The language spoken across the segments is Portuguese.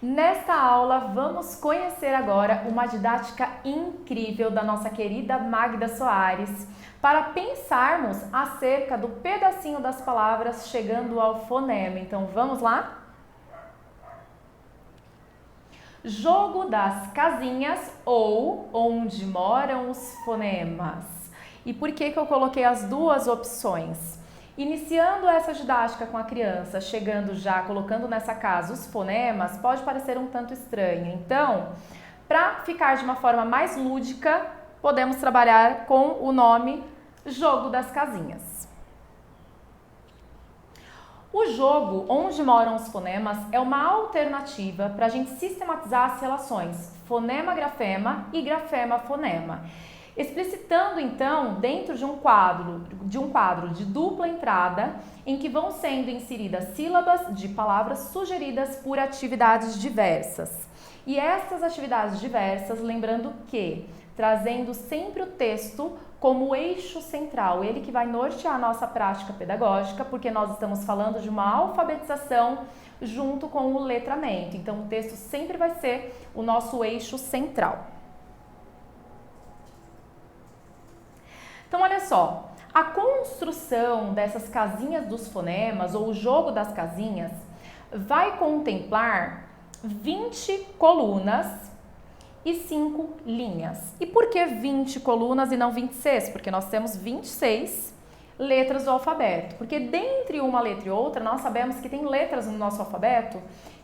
Nesta aula, vamos conhecer agora uma didática incrível da nossa querida Magda Soares para pensarmos acerca do pedacinho das palavras chegando ao fonema. Então, vamos lá? Jogo das casinhas ou onde moram os fonemas. E por que eu coloquei as duas opções? Iniciando essa didática com a criança, chegando já, colocando nessa casa os fonemas, pode parecer um tanto estranho. Então, para ficar de uma forma mais lúdica, podemos trabalhar com o nome Jogo das Casinhas. O jogo onde moram os fonemas é uma alternativa para a gente sistematizar as relações fonema-grafema e grafema-fonema, explicitando então dentro de um quadro de dupla entrada em que vão sendo inseridas sílabas de palavras sugeridas por atividades diversas. E essas atividades diversas, lembrando que trazendo sempre o texto como eixo central, ele que vai nortear a nossa prática pedagógica, porque nós estamos falando de uma alfabetização junto com o letramento. Então, o texto sempre vai ser o nosso eixo central. Então, olha só, a construção dessas casinhas dos fonemas, ou o jogo das casinhas, vai contemplar 20 colunas e 5 linhas. E por que 20 colunas e não 26? Porque nós temos 26 letras do alfabeto. Porque dentre uma letra e outra, nós sabemos que tem letras no nosso alfabeto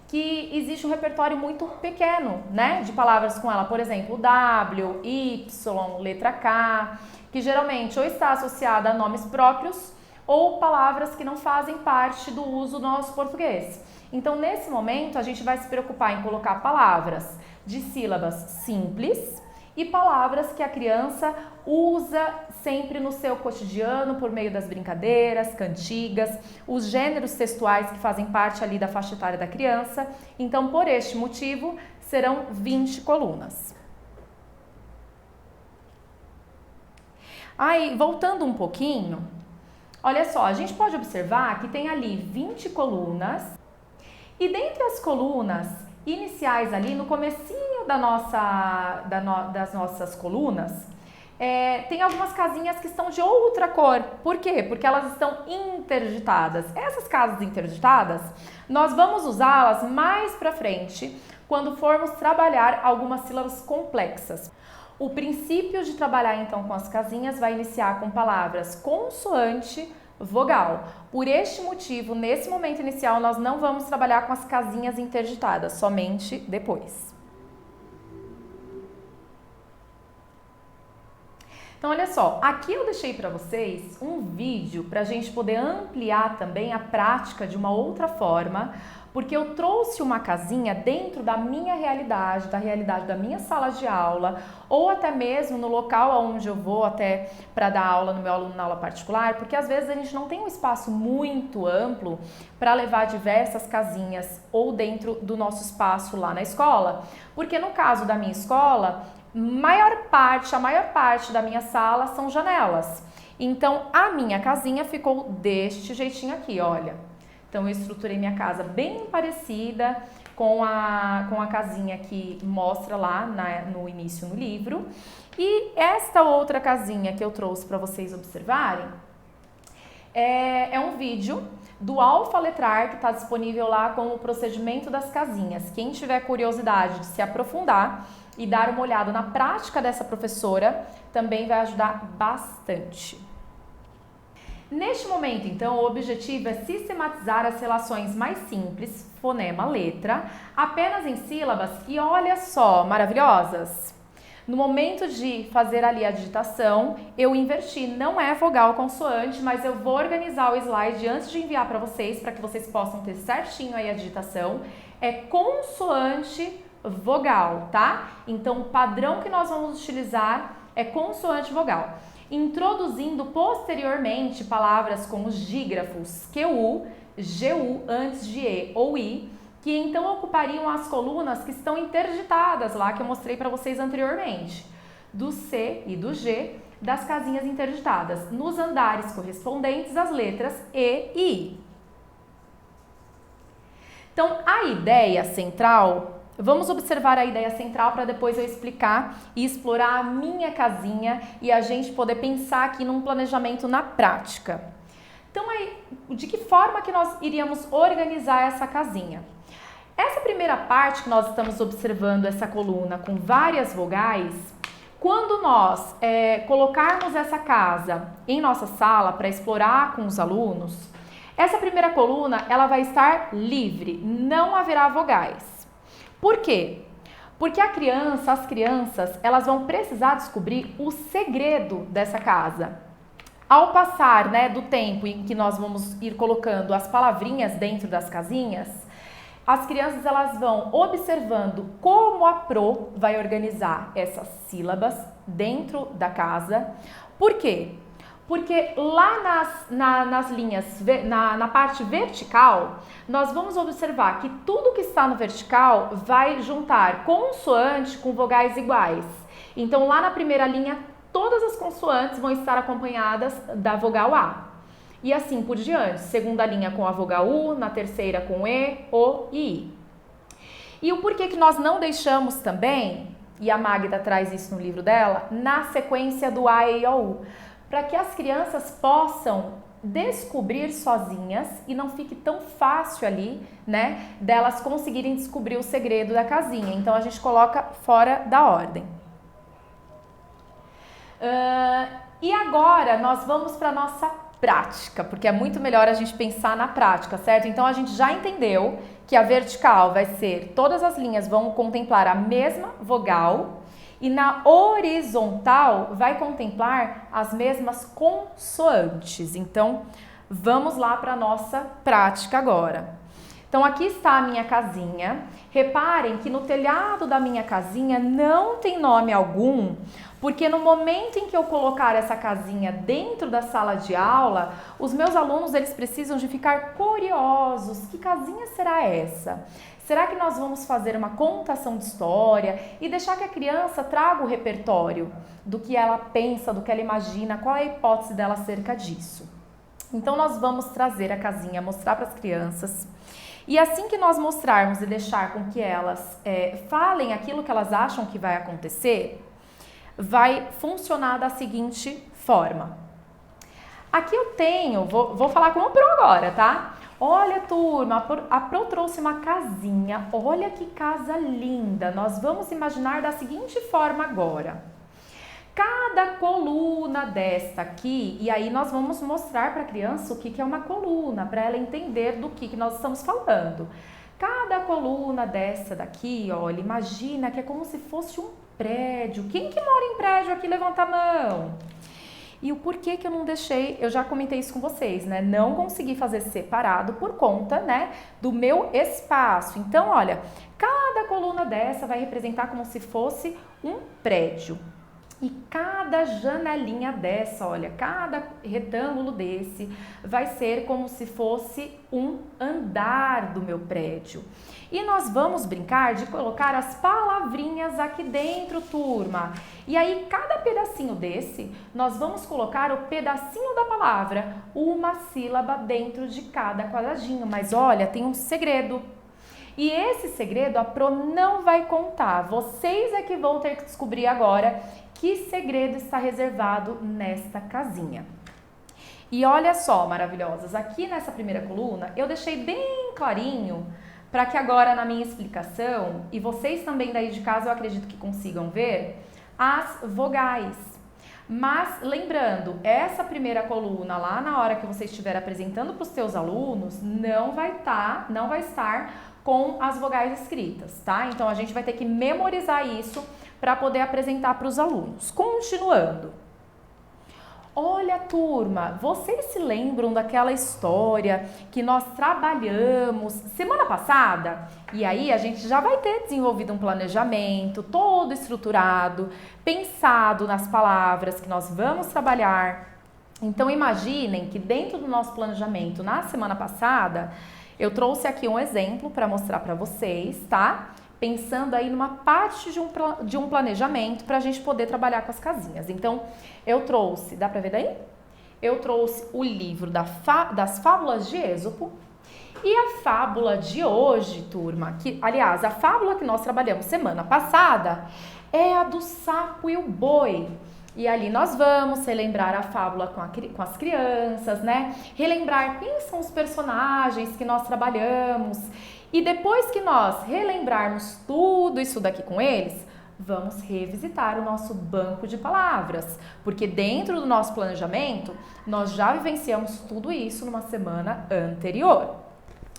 que existe um repertório muito pequeno, né, de palavras com ela. Por exemplo, W, Y, letra K, que geralmente ou está associada a nomes próprios ou palavras que não fazem parte do uso do nosso português. Então, nesse momento, a gente vai se preocupar em colocar palavras de sílabas simples e palavras que a criança usa sempre no seu cotidiano por meio das brincadeiras, cantigas, os gêneros textuais que fazem parte ali da faixa etária da criança. Então, por este motivo, serão 20 colunas. Aí, voltando um pouquinho, olha só, a gente pode observar que tem ali 20 colunas e dentre as colunas iniciais ali, no comecinho das nossas colunas, tem algumas casinhas que estão de outra cor. Por quê? Porque elas estão interditadas. Essas casas interditadas, nós vamos usá-las mais para frente, quando formos trabalhar algumas sílabas complexas. O princípio de trabalhar então com as casinhas vai iniciar com palavras consoante, vogal. Por este motivo, nesse momento inicial, nós não vamos trabalhar com as casinhas interditadas, somente depois. Então, olha só, aqui eu deixei para vocês um vídeo para a gente poder ampliar também a prática de uma outra forma, porque eu trouxe uma casinha dentro da minha realidade, da realidade da minha sala de aula, ou até mesmo no local onde eu vou até para dar aula no meu aluno na aula particular, porque às vezes a gente não tem um espaço muito amplo para levar diversas casinhas ou dentro do nosso espaço lá na escola, porque no caso da minha escola, a maior parte da minha sala são janelas. Então, a minha casinha ficou deste jeitinho aqui, olha. Então, eu estruturei minha casa bem parecida com a casinha que mostra lá no início no livro. E esta outra casinha que eu trouxe para vocês observarem é um vídeo do Alfa Letrar que está disponível lá com o procedimento das casinhas. Quem tiver curiosidade de se aprofundar e dar uma olhada na prática dessa professora, também vai ajudar bastante. Neste momento, então, o objetivo é sistematizar as relações mais simples, fonema-letra, apenas em sílabas que, olha só, maravilhosas. No momento de fazer ali a digitação, eu inverti, não é vogal consoante, mas eu vou organizar o slide antes de enviar para vocês que vocês possam ter certinho aí a digitação. É consoante vogal, tá? Então, o padrão que nós vamos utilizar é consoante vogal. Introduzindo posteriormente palavras com os dígrafos QU, GU antes de E ou I, que então ocupariam as colunas que estão interditadas lá, que eu mostrei para vocês anteriormente, do C e do G, das casinhas interditadas, nos andares correspondentes às letras E e I. Então, a ideia central, vamos observar a ideia central para depois eu explicar e explorar a minha casinha e a gente poder pensar aqui num planejamento na prática. Então, aí, de que forma que nós iríamos organizar essa casinha? Essa primeira parte que nós estamos observando, essa coluna com várias vogais, quando nós colocarmos essa casa em nossa sala para explorar com os alunos, essa primeira coluna ela vai estar livre, não haverá vogais. Por quê? Porque as crianças, elas vão precisar descobrir o segredo dessa casa. Ao passar, do tempo em que nós vamos ir colocando as palavrinhas dentro das casinhas, as crianças elas vão observando como a Pro vai organizar essas sílabas dentro da casa. Por quê? Porque lá nas linhas, na parte vertical, nós vamos observar que tudo que está no vertical vai juntar consoante com vogais iguais. Então, lá na primeira linha, todas as consoantes vão estar acompanhadas da vogal A. E assim por diante, segunda linha com a vogal U, na terceira com E, O e I. E o porquê que nós não deixamos também, e a Magda traz isso no livro dela, na sequência do A, E, I, O, U, para que as crianças possam descobrir sozinhas e não fique tão fácil ali, delas conseguirem descobrir o segredo da casinha. Então a gente coloca fora da ordem. E agora nós vamos para a nossa prática, porque é muito melhor a gente pensar na prática, certo? Então a gente já entendeu que a vertical vai ser, todas as linhas vão contemplar a mesma vogal e na horizontal vai contemplar as mesmas consoantes. Então vamos lá para a nossa prática agora. Então aqui está a minha casinha. Reparem que no telhado da minha casinha não tem nome algum, porque no momento em que eu colocar essa casinha dentro da sala de aula, os meus alunos eles precisam de ficar curiosos. Que casinha será essa? Será que nós vamos fazer uma contação de história e deixar que a criança traga o repertório do que ela pensa, do que ela imagina, qual é a hipótese dela acerca disso? Então nós vamos trazer a casinha, mostrar para as crianças. E assim que nós mostrarmos e deixar com que elas falem aquilo que elas acham que vai acontecer, vai funcionar da seguinte forma. Aqui eu tenho, vou falar com a Pro agora, tá? Olha, turma, a Pro trouxe uma casinha, olha que casa linda. Nós vamos imaginar da seguinte forma agora. Cada coluna desta aqui, e aí nós vamos mostrar para a criança o que é uma coluna, para ela entender do que nós estamos falando. Cada coluna dessa daqui, olha, imagina que é como se fosse um prédio. Quem que mora em prédio aqui, levanta a mão. E o porquê que eu não deixei, eu já comentei isso com vocês, não consegui fazer separado por conta, do meu espaço. Então, olha, cada coluna dessa vai representar como se fosse um prédio. E cada janelinha dessa, olha, cada retângulo desse vai ser como se fosse um andar do meu prédio. E nós vamos brincar de colocar as palavrinhas aqui dentro, turma. E aí, cada pedacinho desse, nós vamos colocar o pedacinho da palavra, uma sílaba dentro de cada quadradinho. Mas olha, tem um segredo. E esse segredo a Pro não vai contar. Vocês é que vão ter que descobrir agora que segredo está reservado nesta casinha. E olha só, maravilhosas, aqui nessa primeira coluna eu deixei bem clarinho para que agora na minha explicação, e vocês também daí de casa eu acredito que consigam ver, as vogais. Mas lembrando, essa primeira coluna lá na hora que você estiver apresentando para os seus alunos, não vai estar com as vogais escritas, tá? Então a gente vai ter que memorizar isso para poder apresentar para os alunos. Continuando. Olha, turma, vocês se lembram daquela história que nós trabalhamos semana passada? E aí a gente já vai ter desenvolvido um planejamento todo estruturado, pensado nas palavras que nós vamos trabalhar. Então imaginem que dentro do nosso planejamento na semana passada, eu trouxe aqui um exemplo para mostrar para vocês, tá? Pensando aí numa parte de um planejamento para a gente poder trabalhar com as casinhas. Então, eu trouxe, dá para ver daí? Eu trouxe o livro das Fábulas de Êxopo E a fábula de hoje, turma, que, aliás, a fábula que nós trabalhamos semana passada é a do sapo e o boi. E ali nós vamos relembrar a fábula com as crianças, né? Relembrar quem são os personagens que nós trabalhamos. E depois que nós relembrarmos tudo isso daqui com eles, vamos revisitar o nosso banco de palavras, porque dentro do nosso planejamento, nós já vivenciamos tudo isso numa semana anterior.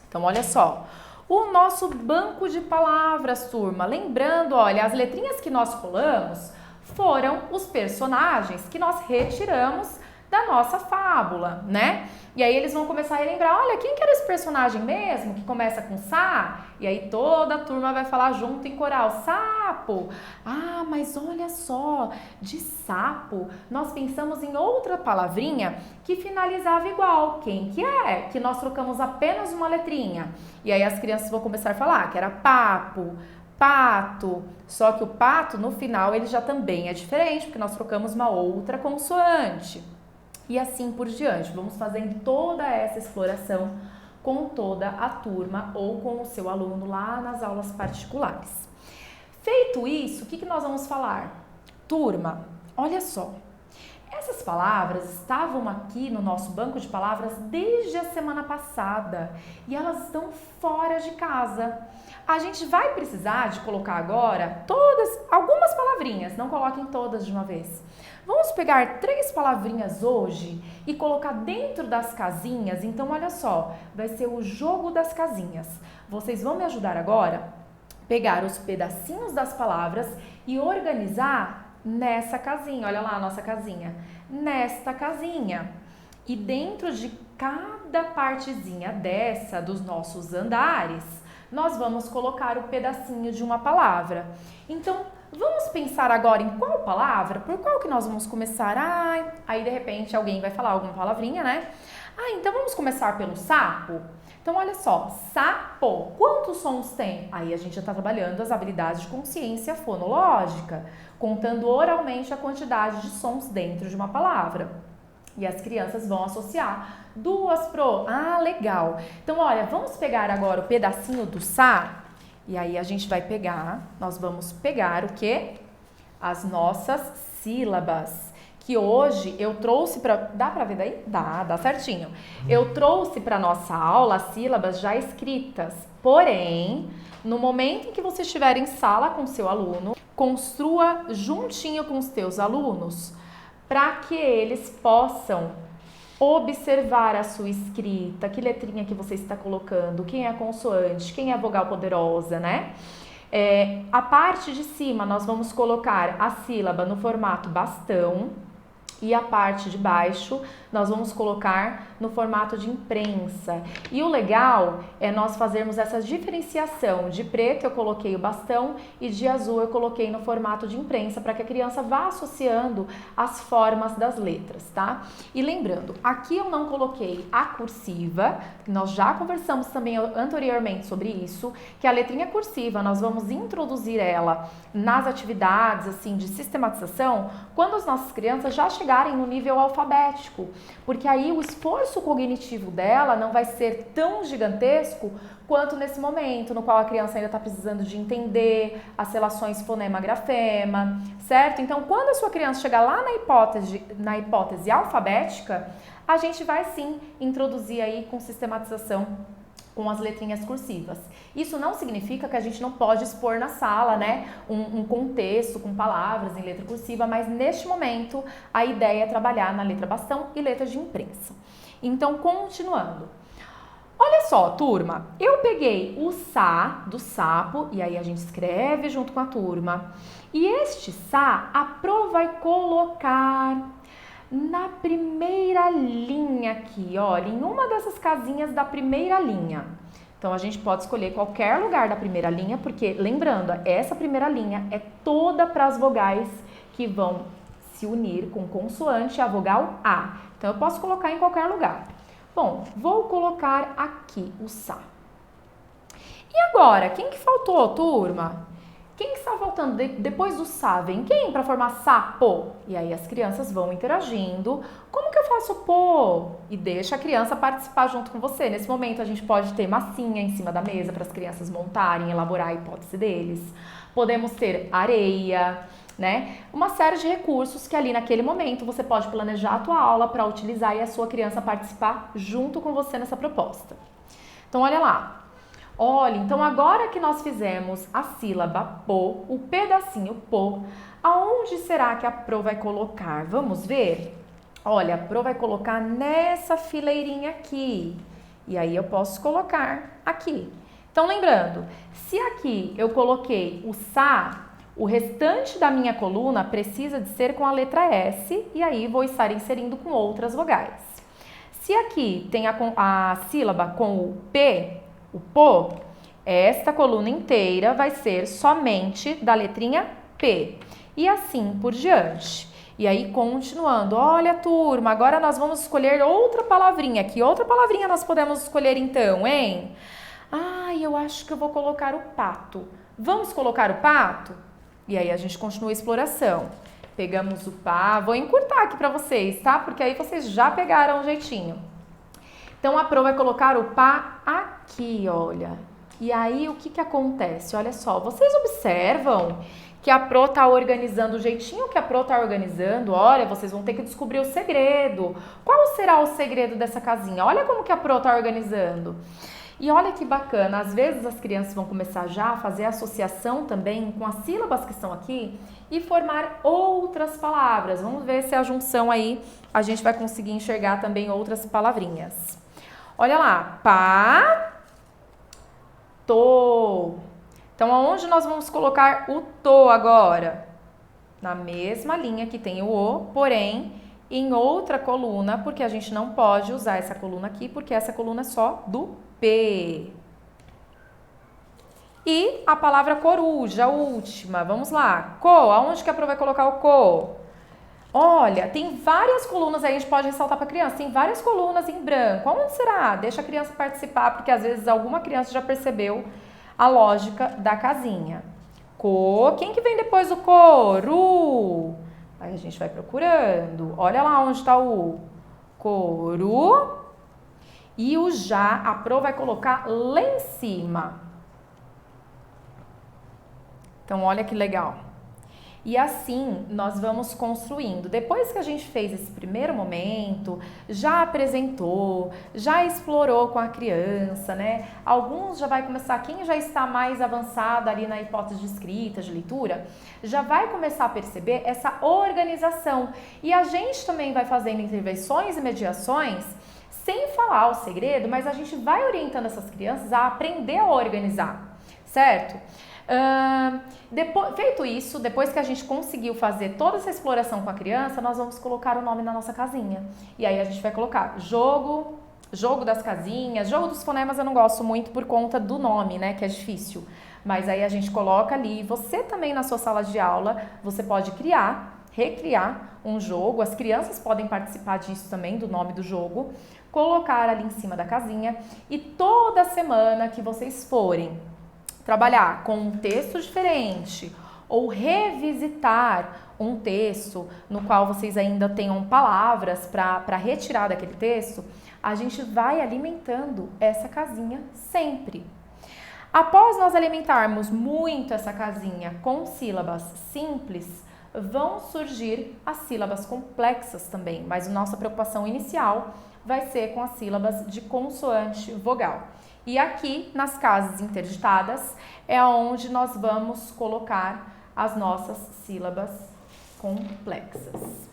Então, olha só, o nosso banco de palavras, turma, lembrando, olha, as letrinhas que nós colamos foram os personagens que nós retiramos da nossa fábula, né? E aí eles vão começar a relembrar, olha, quem que era esse personagem mesmo que começa com Sá? E aí toda a turma vai falar junto em coral, sapo. Ah, mas olha só, de sapo nós pensamos em outra palavrinha que finalizava igual. Quem que é? Que nós trocamos apenas uma letrinha. E aí as crianças vão começar a falar que era papo, pato, só que o pato no final ele já também é diferente, porque nós trocamos uma outra consoante. E assim por diante, vamos fazendo toda essa exploração com toda a turma ou com o seu aluno lá nas aulas particulares. Feito isso, o que nós vamos falar? Turma, olha só, essas palavras estavam aqui no nosso banco de palavras desde a semana passada e elas estão fora de casa. A gente vai precisar de colocar agora algumas palavrinhas, não coloquem todas de uma vez. Vamos pegar 3 palavrinhas hoje e colocar dentro das casinhas. Então, olha só, vai ser o jogo das casinhas. Vocês vão me ajudar agora a pegar os pedacinhos das palavras e organizar nessa casinha. Olha lá a nossa casinha. Nesta casinha. E dentro de cada partezinha dessa, dos nossos andares, nós vamos colocar o pedacinho de uma palavra. Então, vamos pensar agora em qual palavra? Por qual que nós vamos começar? Aí de repente alguém vai falar alguma palavrinha, né? Então vamos começar pelo sapo? Então olha só, sapo, quantos sons tem? Aí a gente já está trabalhando as habilidades de consciência fonológica, contando oralmente a quantidade de sons dentro de uma palavra. E as crianças vão associar 2 legal. Então olha, vamos pegar agora o pedacinho do Sá. E aí a gente vai pegar, nós vamos pegar o quê? As nossas sílabas, que hoje eu trouxe para... Dá para ver daí? Dá certinho. Eu trouxe para nossa aula as sílabas já escritas. Porém, no momento em que você estiver em sala com seu aluno, construa juntinho com os teus alunos para que eles possam observar a sua escrita, que letrinha que você está colocando, quem é a consoante, quem é a vogal poderosa, né? A parte de cima nós vamos colocar a sílaba no formato bastão e a parte de baixo nós vamos colocar no formato de imprensa. E o legal é nós fazermos essa diferenciação. De preto eu coloquei o bastão e de azul eu coloquei no formato de imprensa para que a criança vá associando as formas das letras, tá? E lembrando, aqui eu não coloquei a cursiva, nós já conversamos também anteriormente sobre isso, que a letrinha cursiva nós vamos introduzir ela nas atividades assim de sistematização quando as nossas crianças já chegarem no nível alfabético. Porque aí o esforço cognitivo dela não vai ser tão gigantesco quanto nesse momento, no qual a criança ainda está precisando de entender as relações fonema-grafema, certo? Então, quando a sua criança chegar lá na hipótese alfabética, a gente vai sim introduzir aí com sistematização com as letrinhas cursivas. Isso não significa que a gente não pode expor na sala, né, um contexto com palavras em letra cursiva, mas neste momento a ideia é trabalhar na letra bastão e letra de imprensa. Então, continuando. Olha só, turma, eu peguei o Sá do sapo e aí a gente escreve junto com a turma. E este Sá, a Pro vai colocar na primeira linha aqui, olha, em uma dessas casinhas da primeira linha. Então, a gente pode escolher qualquer lugar da primeira linha, porque, lembrando, essa primeira linha é toda para as vogais que vão se unir com consoante a vogal A. Então, eu posso colocar em qualquer lugar. Bom, vou colocar aqui o Sá. E agora, quem que faltou, turma? Quem está faltando depois do sa? Vem quem para formar sapo? E aí as crianças vão interagindo. Como que eu faço pô? E deixa a criança participar junto com você. Nesse momento a gente pode ter massinha em cima da mesa para as crianças montarem, elaborar a hipótese deles. Podemos ter areia, né? Uma série de recursos que ali naquele momento você pode planejar a tua aula para utilizar e a sua criança participar junto com você nessa proposta. Então olha lá. Olha, então agora que nós fizemos a sílaba pô, o pedacinho pô, aonde será que a Pro vai colocar? Vamos ver? Olha, a Pro vai colocar nessa fileirinha aqui. E aí eu posso colocar aqui. Então lembrando, se aqui eu coloquei o sa, o restante da minha coluna precisa de ser com a letra S e aí vou estar inserindo com outras vogais. Se aqui tem a sílaba com o P, o pô, esta coluna inteira vai ser somente da letrinha P. E assim por diante. E aí, continuando. Olha, turma, agora nós vamos escolher outra palavrinha. Que outra palavrinha nós podemos escolher então, hein? Eu acho que eu vou colocar o pato. Vamos colocar o pato? E aí a gente continua a exploração. Pegamos o pá. Vou encurtar aqui para vocês, tá? Porque aí vocês já pegaram o jeitinho. Então, a Pro vai colocar o pá aqui, olha. E aí, o que acontece? Olha só, vocês observam que a Pro tá organizando o jeitinho que a Pro tá organizando? Olha, vocês vão ter que descobrir o segredo. Qual será o segredo dessa casinha? Olha como que a Pro tá organizando. E olha que bacana, às vezes as crianças vão começar já a fazer associação também com as sílabas que estão aqui e formar outras palavras. Vamos ver se a junção aí a gente vai conseguir enxergar também outras palavrinhas. Olha lá, pá, tô. Então, aonde nós vamos colocar o tô agora? Na mesma linha que tem o o, porém, em outra coluna, porque a gente não pode usar essa coluna aqui, porque essa coluna é só do P. E a palavra coruja, a última. Vamos lá. Co, aonde que a Pro vai colocar o co? Olha, tem várias colunas aí, a gente pode ressaltar para a criança, tem várias colunas em branco. Aonde será? Deixa a criança participar, porque às vezes alguma criança já percebeu a lógica da casinha. Co, quem que vem depois do coru? Aí a gente vai procurando. Olha lá onde está o coru. E o já, a Pro vai colocar lá em cima. Então, olha que legal. E assim nós vamos construindo. Depois que a gente fez esse primeiro momento, já apresentou, já explorou com a criança, né? Alguns já vai começar, quem já está mais avançado ali na hipótese de escrita, de leitura, já vai começar a perceber essa organização. E a gente também vai fazendo intervenções e mediações sem falar o segredo, mas a gente vai orientando essas crianças a aprender a organizar, certo? Feito isso, depois que a gente conseguiu fazer toda essa exploração com a criança, nós vamos colocar o nome na nossa casinha. E aí a gente vai colocar jogo das casinhas, jogo dos fonemas eu não gosto muito por conta do nome, né, que é difícil. Mas aí a gente coloca ali, você também na sua sala de aula, você pode recriar um jogo, as crianças podem participar disso também, do nome do jogo, colocar ali em cima da casinha e toda semana que vocês forem trabalhar com um texto diferente ou revisitar um texto no qual vocês ainda tenham palavras para retirar daquele texto, a gente vai alimentando essa casinha sempre. Após nós alimentarmos muito essa casinha com sílabas simples, vão surgir as sílabas complexas também, mas a nossa preocupação inicial vai ser com as sílabas de consoante vogal. E aqui, nas casas interditadas, é onde nós vamos colocar as nossas sílabas complexas.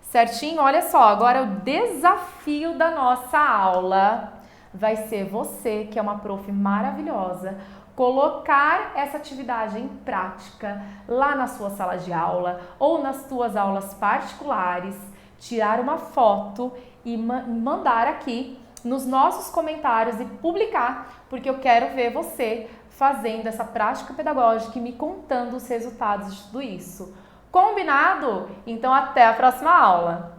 Certinho? Olha só, agora o desafio da nossa aula vai ser você, que é uma prof maravilhosa, colocar essa atividade em prática lá na sua sala de aula ou nas suas aulas particulares, tirar uma foto e mandar aqui nos nossos comentários e publicar, porque eu quero ver você fazendo essa prática pedagógica e me contando os resultados de tudo isso. Combinado? Então até a próxima aula!